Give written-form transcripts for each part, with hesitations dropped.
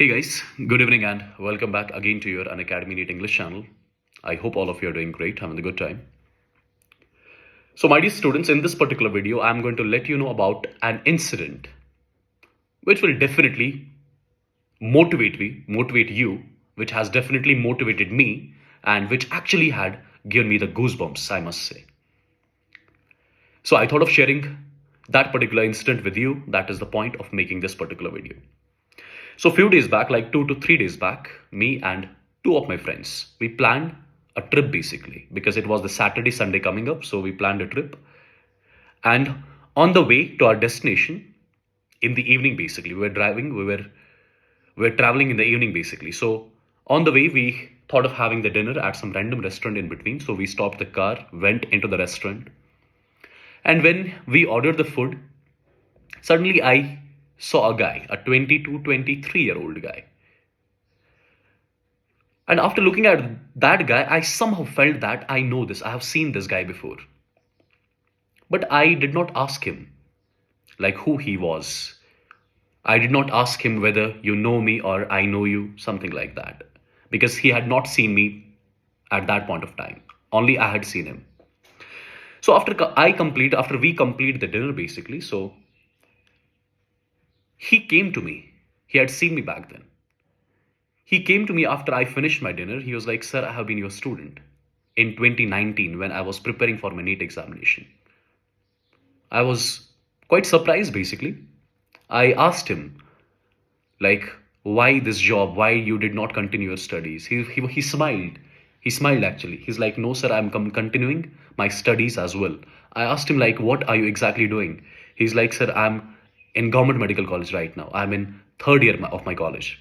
Hey guys, good evening and welcome back again to your Unacademy NEET English channel. I hope all of you are doing great, having a good time. So my dear students, in this particular video, I'm going to let you know about an incident which will definitely motivate you, which has definitely motivated me and which actually had given me the goosebumps, I must say. So I thought of sharing that particular incident with you. That is the point of making this particular video. So a few days back, like 2 to 3 days back, me and two of my friends, we planned a trip basically because it was the Saturday, Sunday coming up. So we planned a trip. And on the way to our destination in the evening, basically, we were traveling in the evening basically. So on the way, we thought of having the dinner at some random restaurant in between. So we stopped the car, went into the restaurant. And when we ordered the food, suddenly I saw a guy, a 22, 23-year-old guy. And after looking at that guy, I somehow felt that I know this. I have seen this guy before. But I did not ask him, like, who he was. I did not ask him whether you know me or I know you, something like that. Because he had not seen me at that point of time. Only I had seen him. So after we complete the dinner basically, so he came to me. He had seen me back then. He came to me after I finished my dinner. He was like, "Sir, I have been your student in 2019 when I was preparing for my NEET examination." I was quite surprised basically. I asked him, like, why this job? Why you did not continue your studies? He smiled. He smiled actually. He's like, "No, sir, I'm continuing my studies as well." I asked him, like, what are you exactly doing? He's like, "Sir, I'm in government medical college right now. I'm in third year of my college."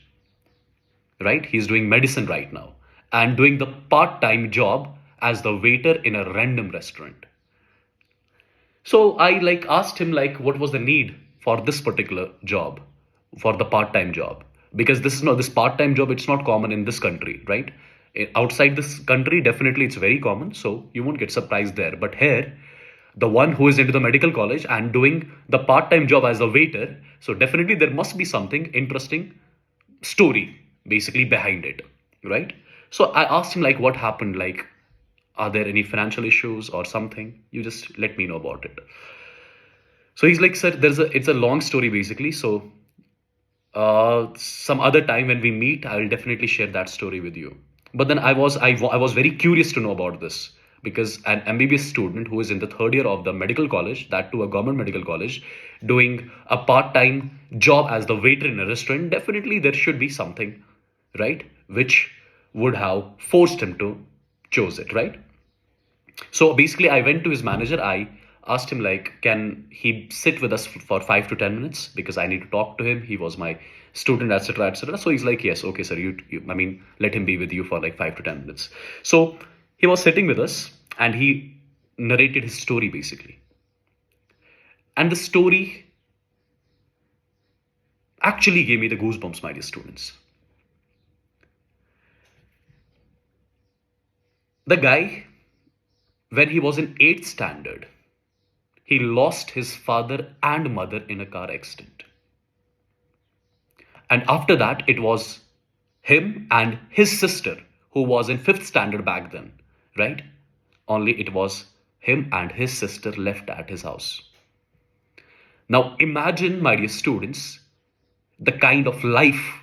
Right? He's doing medicine right now and doing the part-time job as the waiter in a random restaurant. So I like asked him like what was the need for this particular job, for the part-time job, because this part-time job, it's not common in this country, right? Outside this country, definitely it's very common, so you won't get surprised there. But here, the one who is into the medical college and doing the part-time job as a waiter, so definitely there must be something interesting story basically behind it, right? So I asked him like what happened, like are there any financial issues or something? You just let me know about it. So he's like, "Sir, it's a long story basically, so some other time when we meet I will definitely share that story with you." But then I was very curious to know about this, because an MBBS student who is in the third year of the medical college, that to a government medical college, doing a part-time job as the waiter in a restaurant, definitely there should be something, right, which would have forced him to choose it, right? So basically, I went to his manager. I asked him like, can he sit with us for 5 to 10 minutes because I need to talk to him. He was my student, etc., etc. So he's like, yes, okay, sir. I mean, let him be with you for like 5 to 10 minutes. So he was sitting with us and he narrated his story basically. And the story actually gave me the goosebumps, my dear students. The guy, when he was in 8th standard, he lost his father and mother in a car accident. And after that, it was him and his sister, who was in 5th standard back then, right? Only it was him and his sister left at his house. Now imagine, my dear students, the kind of life,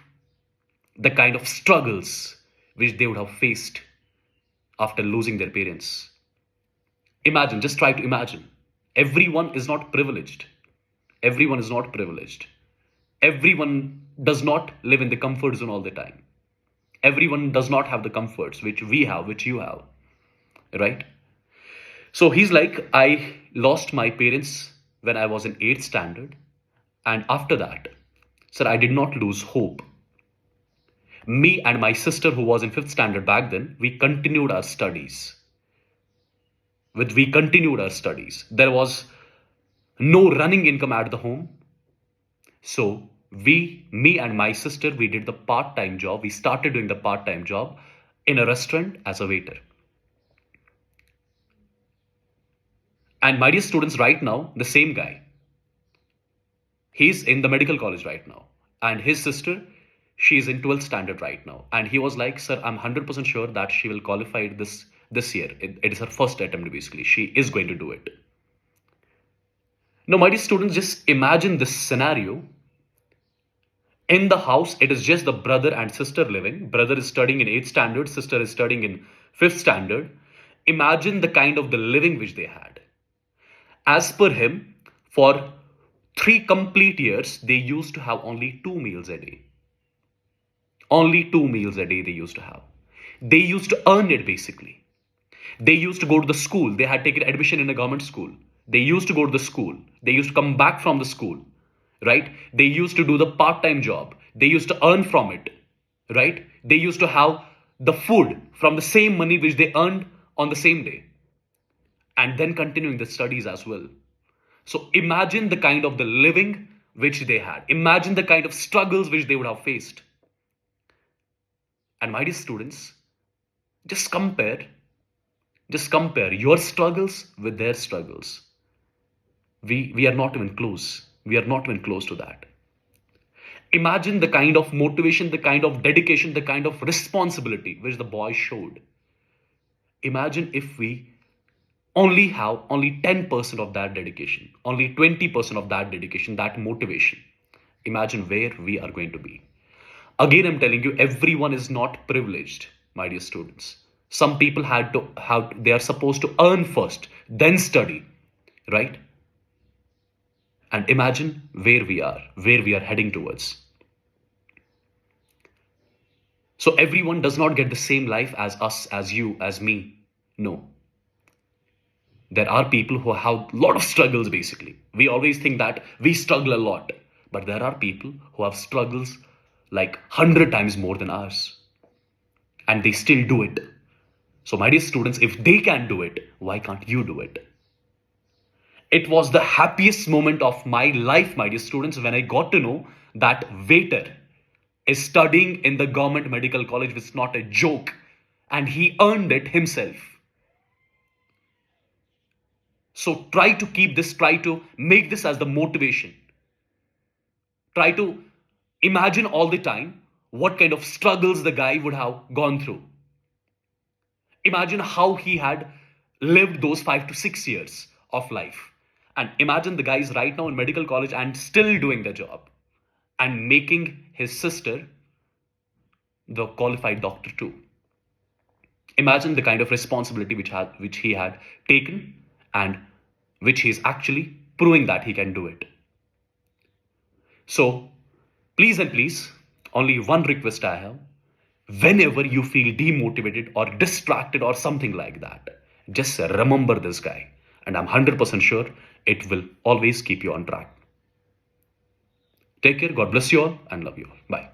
the kind of struggles which they would have faced after losing their parents. Imagine, just try to imagine. Everyone is not privileged. Everyone is not privileged. Everyone does not live in the comfort zone all the time. Everyone does not have the comforts which we have, which you have, right? So he's like, I lost my parents when I was in 8th standard. And after that, sir, I did not lose hope. Me and my sister, who was in 5th standard back then, we continued our studies. There was no running income at the home. So me and my sister, we did the part-time job. We started doing the part-time job in a restaurant as a waiter. And my dear students, right now, the same guy, he's in the medical college right now. And his sister, She is in 12th standard right now. And he was like, sir, I'm 100% sure that she will qualify this year. It is her first attempt, basically. She is going to do it. Now, my dear students, just imagine this scenario. In the house, it is just the brother and sister living. Brother is studying in 8th standard, sister is studying in 5th standard. Imagine the kind of the living which they had. As per him, for 3 complete years, they used to have only 2 meals a day. Only 2 meals a day they used to have. They used to earn it basically. They used to go to the school. They had taken admission in a government school. They used to go to the school. They used to come back from the school, right? They used to do the part-time job. They used to earn from it, right? They used to have the food from the same money which they earned on the same day, and then continuing the studies as well. So imagine the kind of the living which they had. Imagine the kind of struggles which they would have faced. And my dear students, just compare your struggles with their struggles. We are not even close. We are not even close to that. Imagine the kind of motivation, the kind of dedication, the kind of responsibility which the boy showed. Imagine if we only have only 10% of that dedication, only 20% of that dedication, that motivation. Imagine where we are going to be. Again, I'm telling you, everyone is not privileged, my dear students. Some people they are supposed to earn first, then study, right? And imagine where we are heading towards. So everyone does not get the same life as us, as you, as me. No. There are people who have a lot of struggles basically. We always think that we struggle a lot. But there are people who have struggles like 100 times more than ours. And they still do it. So my dear students, if they can do it, why can't you do it? It was the happiest moment of my life, my dear students, when I got to know that waiter is studying in the government medical college, which is not a joke. And he earned it himself. So try to make this as the motivation. Try to imagine all the time what kind of struggles the guy would have gone through. Imagine how he had lived those 5 to 6 years of life. And imagine the guy is right now in medical college and still doing the job and making his sister the qualified doctor too. Imagine the kind of responsibility which he had taken and which he is actually proving that he can do it. So please and please, only one request I have. Whenever you feel demotivated or distracted or something like that, just remember this guy. And I'm 100% sure it will always keep you on track. Take care. God bless you all and love you all. Bye.